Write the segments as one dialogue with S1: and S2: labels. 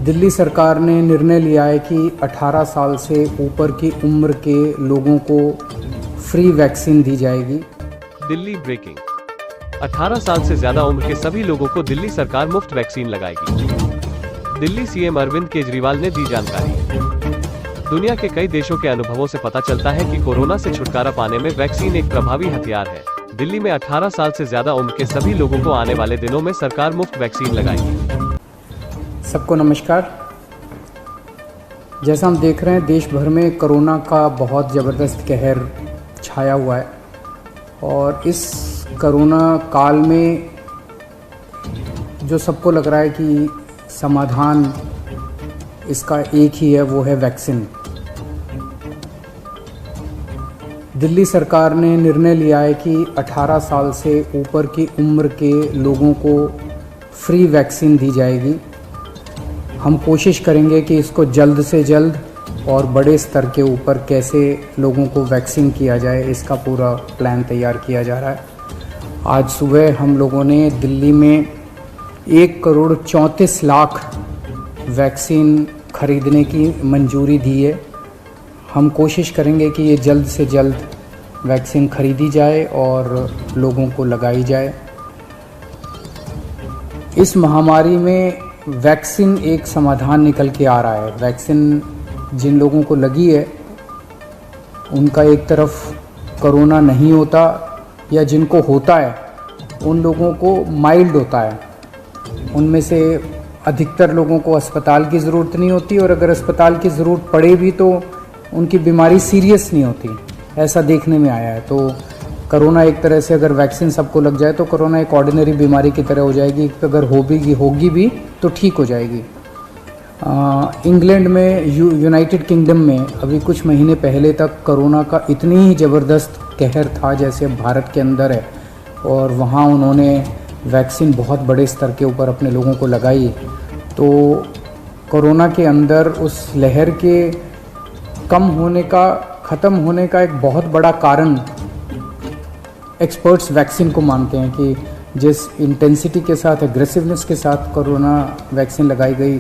S1: दिल्ली सरकार ने निर्णय लिया है कि 18 साल से ऊपर की उम्र के लोगों को फ्री वैक्सीन दी जाएगी।
S2: दिल्ली ब्रेकिंग। 18 साल से ज्यादा उम्र के सभी लोगों को दिल्ली सरकार मुफ्त वैक्सीन लगाएगी। दिल्ली सीएम अरविंद केजरीवाल ने दी जानकारी। दुनिया के कई देशों के अनुभवों से पता चलता है कि कोरोना से छुटकारा पाने में वैक्सीन एक प्रभावी हथियार है। दिल्ली में 18 साल से ज्यादा उम्र के सभी लोगों को आने वाले दिनों में सरकार मुफ्त वैक्सीन लगाएगी।
S1: सबको नमस्कार। जैसा हम देख रहे हैं, देश भर में कोरोना का बहुत ज़बरदस्त कहर छाया हुआ है और इस कोरोना काल में जो सबको लग रहा है कि समाधान इसका एक ही है, वो है वैक्सीन। दिल्ली सरकार ने निर्णय लिया है कि 18 साल से ऊपर की उम्र के लोगों को फ्री वैक्सीन दी जाएगी। हम कोशिश करेंगे कि इसको जल्द से जल्द और बड़े स्तर के ऊपर कैसे लोगों को वैक्सीन किया जाए, इसका पूरा प्लान तैयार किया जा रहा है। आज सुबह हम लोगों ने दिल्ली में 1,34,00,000 वैक्सीन खरीदने की मंजूरी दी है। हम कोशिश करेंगे कि ये जल्द से जल्द वैक्सीन खरीदी जाए और लोगों को लगाई जाए। इस महामारी में वैक्सीन एक समाधान निकल के आ रहा है। वैक्सीन जिन लोगों को लगी है उनका एक तरफ कोरोना नहीं होता, या जिनको होता है उन लोगों को माइल्ड होता है। उनमें से अधिकतर लोगों को अस्पताल की ज़रूरत नहीं होती, और अगर अस्पताल की ज़रूरत पड़े भी तो उनकी बीमारी सीरियस नहीं होती, ऐसा देखने में आया है। तो कोरोना एक तरह से अगर वैक्सीन सबको लग जाए तो कोरोना एक ऑर्डिनरी बीमारी की तरह हो जाएगी। अगर होगी भी तो ठीक हो जाएगी। इंग्लैंड में, यूनाइटेड किंगडम में अभी कुछ महीने पहले तक कोरोना का इतनी ही ज़बरदस्त कहर था जैसे भारत के अंदर है, और वहाँ उन्होंने वैक्सीन बहुत बड़े स्तर के ऊपर अपने लोगों को लगाई। तो कोरोना के अंदर उस लहर के ख़त्म होने का एक बहुत बड़ा कारण एक्सपर्ट्स वैक्सीन को मानते हैं कि जिस इंटेंसिटी के साथ, एग्रेसिवनेस के साथ कोरोना वैक्सीन लगाई गई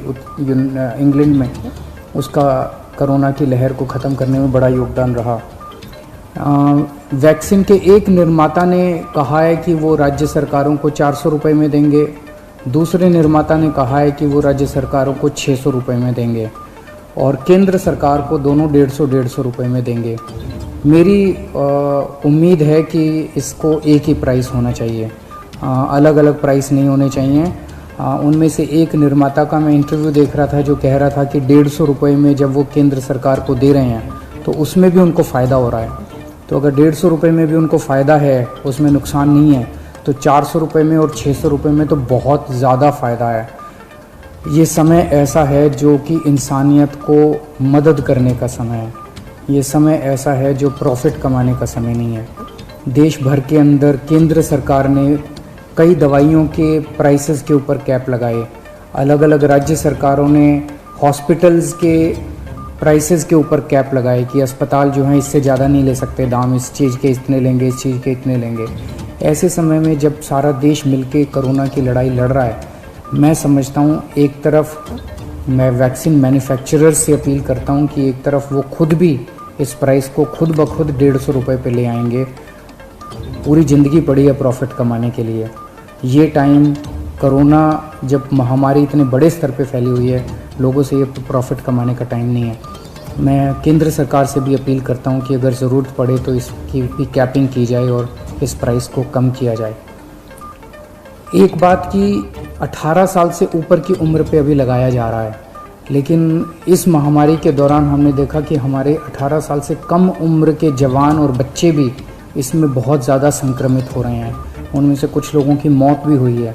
S1: इंग्लैंड में, उसका कोरोना की लहर को ख़त्म करने में बड़ा योगदान रहा। वैक्सीन के एक निर्माता ने कहा है कि वो राज्य सरकारों को 400 रुपये में देंगे, दूसरे निर्माता ने कहा है कि वो राज्य सरकारों को 600 रुपये में देंगे, और केंद्र सरकार को दोनों 150 रुपये में देंगे। मेरी उम्मीद है कि इसको एक ही प्राइस होना चाहिए, अलग अलग प्राइस नहीं होने चाहिए। उनमें से एक निर्माता का मैं इंटरव्यू देख रहा था जो कह रहा था कि 150 रुपये में जब वो केंद्र सरकार को दे रहे हैं तो उसमें भी उनको फ़ायदा हो रहा है। तो अगर 150 रुपये में भी उनको फ़ायदा है, उसमें नुकसान नहीं है, तो 400 रुपये में और 600 रुपये में तो बहुत ज़्यादा फ़ायदा है। ये समय ऐसा है जो कि इंसानियत को मदद करने का समय है। ये समय ऐसा है जो प्रॉफिट कमाने का समय नहीं है। देश भर के अंदर केंद्र सरकार ने कई दवाइयों के प्राइसेस के ऊपर कैप लगाए। अलग अलग राज्य सरकारों ने हॉस्पिटल्स के प्राइसेस के ऊपर कैप लगाए कि अस्पताल जो हैं इससे ज़्यादा नहीं ले सकते दाम, इस चीज़ के इतने लेंगे, इस चीज़ के इतने लेंगे। ऐसे समय में जब सारा देश मिलके कोरोना की लड़ाई लड़ रहा है, मैं समझता हूँ एक तरफ मैं वैक्सीन मैन्युफैक्चरर्स से अपील करता हूँ कि एक तरफ वो खुद भी इस प्राइस को खुद ब खुद 150 रुपये पे ले आएंगे। पूरी ज़िंदगी पड़ी है प्रॉफिट कमाने के लिए। ये टाइम, कोरोना जब महामारी इतने बड़े स्तर पे फैली हुई है, लोगों से ये प्रॉफिट कमाने का टाइम नहीं है। मैं केंद्र सरकार से भी अपील करता हूँ कि अगर ज़रूरत पड़े तो इसकी भी कैपिंग की जाए और इस प्राइस को कम किया जाए। एक बात कि 18 साल से ऊपर की उम्र पे अभी लगाया जा रहा है, लेकिन इस महामारी के दौरान हमने देखा कि हमारे 18 साल से कम उम्र के जवान और बच्चे भी इसमें बहुत ज़्यादा संक्रमित हो रहे हैं। उनमें से कुछ लोगों की मौत भी हुई है।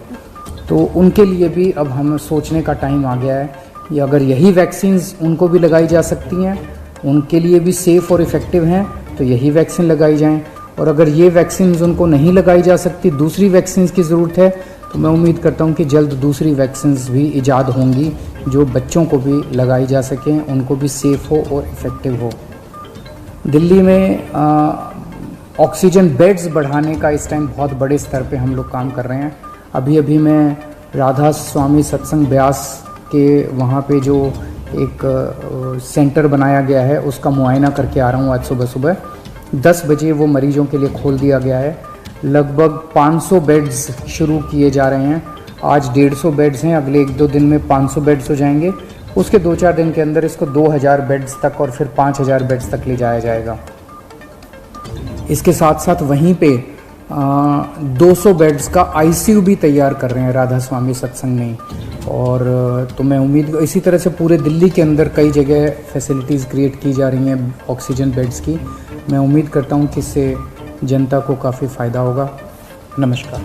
S1: तो उनके लिए भी अब हमें सोचने का टाइम आ गया है कि अगर यही वैक्सीन्स उनको भी लगाई जा सकती हैं, उनके लिए भी सेफ़ और इफ़ेक्टिव हैं, तो यही वैक्सीन लगाई जाएं। और अगर ये वैक्सीन्स उनको नहीं लगाई जा सकती, दूसरी वैक्सीन्स की ज़रूरत है, तो मैं उम्मीद करता हूँ कि जल्द दूसरी वैक्सीन्स भी ईजाद होंगी जो बच्चों को भी लगाई जा सकें, उनको भी सेफ़ हो और इफ़ेक्टिव हो। दिल्ली में ऑक्सीजन बेड्स बढ़ाने का इस टाइम बहुत बड़े स्तर पे हम लोग काम कर रहे हैं। अभी मैं राधा स्वामी सत्संग ब्यास के वहाँ पे जो एक सेंटर बनाया गया है उसका मुआयना करके आ रहा हूँ। आज सुबह सुबह 10 बजे वो मरीजों के लिए खोल दिया गया है। लगभग 500 बेड्स शुरू किए जा रहे हैं। आज 150 बेड्स हैं, अगले 1-2 दिन में 500 बेड्स हो जाएंगे। उसके 2-4 दिन के अंदर इसको 2000 बेड्स तक और फिर 5000 बेड्स तक ले जाया जाएगा। इसके साथ साथ वहीं पे 200 बेड्स का आईसीयू भी तैयार कर रहे हैं राधा स्वामी सत्संग में। और तो मैं उम्मीद, इसी तरह से पूरे दिल्ली के अंदर कई जगह फैसिलिटीज़ क्रिएट की जा रही हैं ऑक्सीजन बेड्स की। मैं उम्मीद करता हूं कि इससे जनता को काफ़ी फ़ायदा होगा। नमस्कार।